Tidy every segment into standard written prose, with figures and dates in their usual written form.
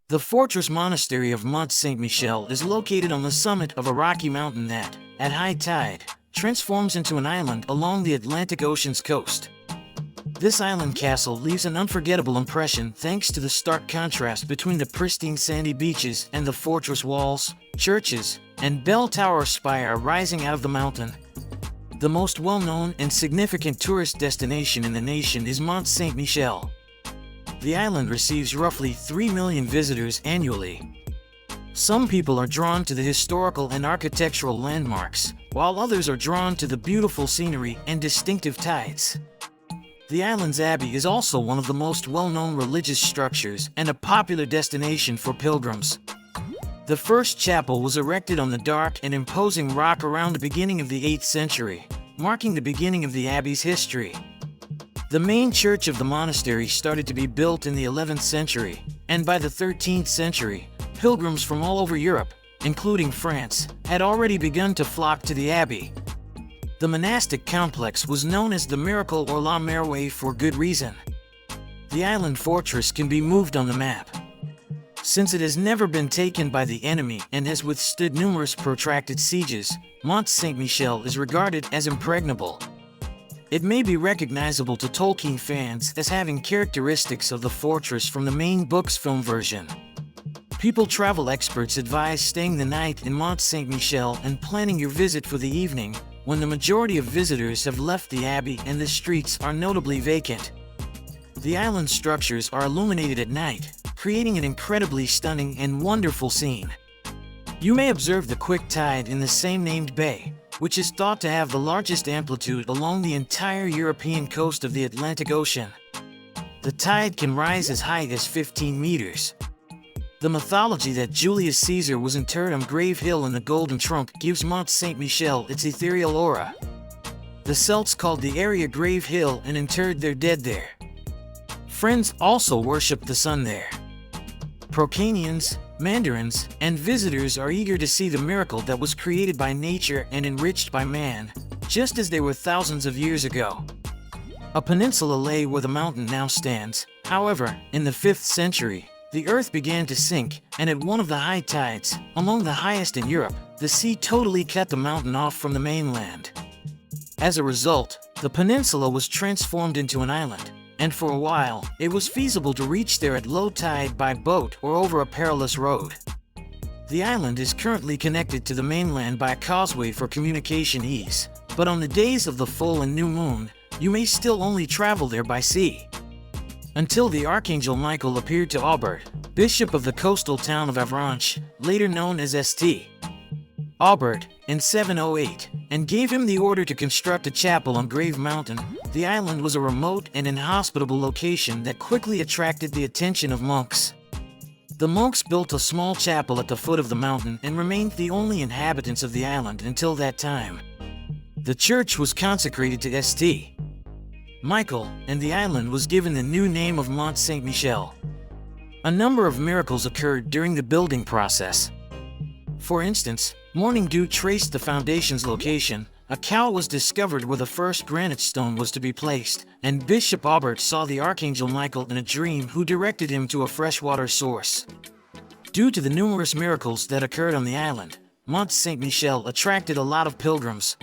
The fortress monastery of Mont Saint-Michel is located on the summit of a rocky mountain that, at high tide, transforms into an island along the Atlantic Ocean's coast. This island castle leaves an unforgettable impression thanks to the stark contrast between the pristine sandy beaches and the fortress walls, churches, and bell tower spire rising out of the mountain. The most well-known and significant tourist destination in the nation is Mont Saint-Michel. The island receives roughly 3 million visitors annually. Some people are drawn to the historical and architectural landmarks, while others are drawn to the beautiful scenery and distinctive tides. The island's abbey is also one of the most well-known religious structures and a popular destination for pilgrims. The first chapel was erected on the dark and imposing rock around the beginning of the 8th century, marking the beginning of the abbey's history. The main church of the monastery started to be built in the 11th century, and by the 13th century, pilgrims from all over Europe, including France, had already begun to flock to the abbey. The monastic complex was known as the Miracle or La Merveille for good reason. The island fortress can be moved on the map. Since it has never been taken by the enemy and has withstood numerous protracted sieges, Mont Saint-Michel is regarded as impregnable. It may be recognizable to Tolkien fans as having characteristics of the fortress from the main book's film version. People travel experts advise staying the night in Mont Saint-Michel and planning your visit for the evening, when the majority of visitors have left the abbey and the streets are notably vacant. The island structures are illuminated at night, creating an incredibly stunning and wonderful scene. You may observe the quick tide in the same named bay, which is thought to have the largest amplitude along the entire European coast of the Atlantic Ocean. The tide can rise as high as 15 meters. The mythology that Julius Caesar was interred on Grave Hill in the Golden Trunk gives Mont Saint-Michel its ethereal aura. The Celts called the area Grave Hill and interred their dead there. Friends also worshipped the sun there. Procanians, Mandarins, and visitors are eager to see the miracle that was created by nature and enriched by man, just as they were thousands of years ago. A peninsula lay where the mountain now stands. However, in the 5th century, the earth began to sink, and at one of the high tides, among the highest in Europe, the sea totally cut the mountain off from the mainland. As a result, the peninsula was transformed into an island, and for a while, it was feasible to reach there at low tide by boat or over a perilous road. The island is currently connected to the mainland by a causeway for communication ease, but on the days of the full and new moon, you may still only travel there by sea. Until the Archangel Michael appeared to Aubert, bishop of the coastal town of Avranches, later known as St. Aubert, in 708, and gave him the order to construct a chapel on Grave Mountain. The island was a remote and inhospitable location that quickly attracted the attention of monks. The monks built a small chapel at the foot of the mountain and remained the only inhabitants of the island until that time. The church was consecrated to St. Michael, and the island was given the new name of Mont Saint-Michel. A number of miracles occurred during the building process. For instance, Morning Dew traced the foundation's location, a cow was discovered where the first granite stone was to be placed, and Bishop Aubert saw the Archangel Michael in a dream who directed him to a freshwater source. Due to the numerous miracles that occurred on the island, Mont Saint-Michel attracted a lot of pilgrims.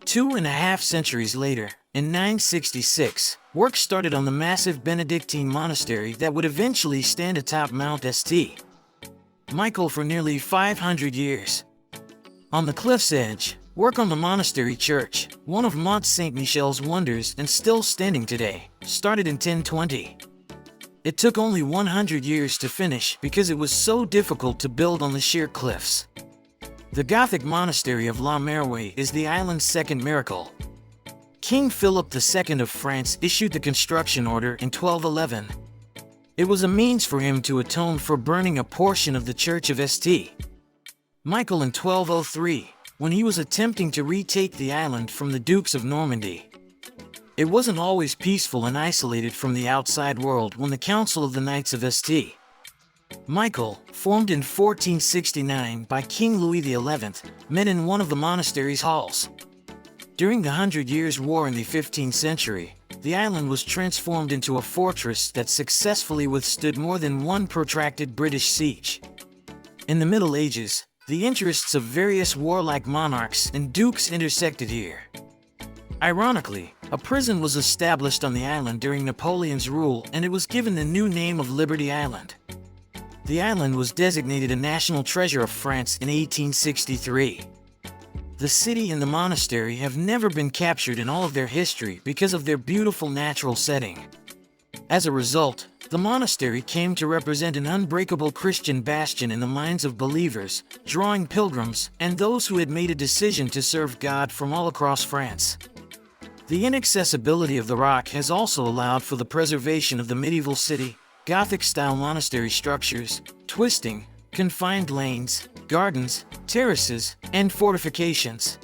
2.5 centuries later, in 966, work started on the massive Benedictine monastery that would eventually stand atop Mount St. Michael for nearly 500 years. On the cliff's edge, work on the monastery church, one of Mont Saint-Michel's wonders and still standing today, started in 1020. It took only 100 years to finish because it was so difficult to build on the sheer cliffs. The Gothic monastery of La Merveille is the island's second miracle. King Philip II of France issued the construction order in 1211. It was a means for him to atone for burning a portion of the Church of St. Michael in 1203, when he was attempting to retake the island from the Dukes of Normandy. It wasn't always peaceful and isolated from the outside world when the Council of the Knights of St. Michael, formed in 1469 by King Louis XI, met in one of the monastery's halls. During the Hundred Years' War in the 15th century, the island was transformed into a fortress that successfully withstood more than one protracted British siege. In the Middle Ages, the interests of various warlike monarchs and dukes intersected here. Ironically, a prison was established on the island during Napoleon's rule, and it was given the new name of Liberty Island. The island was designated a national treasure of France in 1863. The city and the monastery have never been captured in all of their history because of their beautiful natural setting. As a result, the monastery came to represent an unbreakable Christian bastion in the minds of believers, drawing pilgrims and those who had made a decision to serve God from all across France. The inaccessibility of the rock has also allowed for the preservation of the medieval city, Gothic-style monastery structures, twisting, confined lanes, gardens, terraces, and fortifications.